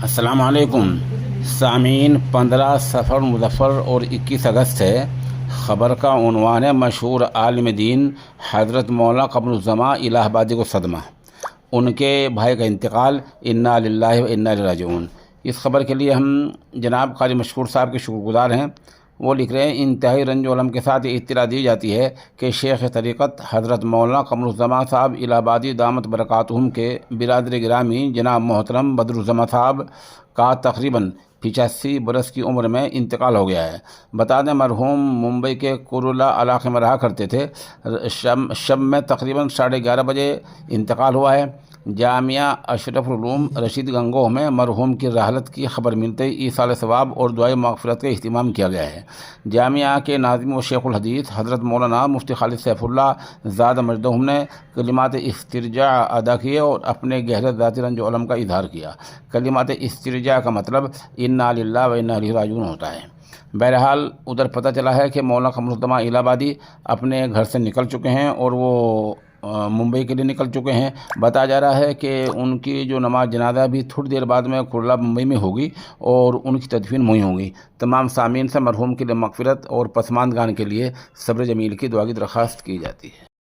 السلام علیکم سامعین، 15 سفر مظفر اور 21 اگست ہے۔ خبر کا عنوان ہے مشہور عالم دین حضرت مولانا قمر الزمان الہ آبادی کو صدمہ، ان کے بھائی کا انتقال، انا للہ و انا الیہ راجعون۔ اس خبر کے لیے ہم جناب قاری مشکور صاحب کے شکر گزار ہیں۔ وہ لکھ رہے ہیں، انتہائی رنج و علم کے ساتھ یہ اطلاع دی جاتی ہے کہ شیخ طریقت حضرت مولانا قمر الزمان صاحب الہ آبادی دامت برکاتہم کے برادر گرامی جناب محترم بدر الزمان صاحب کا تقریباً 85 برس کی عمر میں انتقال ہو گیا ہے۔ بتا دیں مرحوم ممبئی کے کرولا علاقے میں رہا کرتے تھے۔ شب میں تقریباً 11:30 بجے انتقال ہوا ہے۔ جامعہ اشرف العلوم رشید گنگوہ میں مرحوم کی رحلت کی خبر ملتے ہی ایصال ثواب اور دعائے مغفرت کا اہتمام کیا گیا ہے۔ جامعہ کے ناظم و شیخ الحدیث حضرت مولانا مفتی خالد سیف اللہ زاد مجدہم نے کلمات استرجاع ادا کیے اور اپنے گہرے ذاتی رنج و علم کا اظہار کیا۔ کلمات استرجاع کا مطلب انا للہ و انا الیہ راجعون ہوتا ہے۔ بہرحال ادھر پتہ چلا ہے کہ مولانا قمر الزمان الہ آبادی اپنے گھر سے نکل چکے ہیں اور وہ ممبئی کے لیے نکل چکے ہیں۔ بتایا جا رہا ہے کہ ان کی جو نماز جنازہ بھی تھوڑی دیر بعد میں کرلا ممبئی میں ہوگی اور ان کی تدفین وہیں ہوگی۔ تمام سامعین سے مرحوم کے لیے مغفرت اور پسماندگان کے لیے صبر جمیل کی دعا کی درخواست کی جاتی ہے۔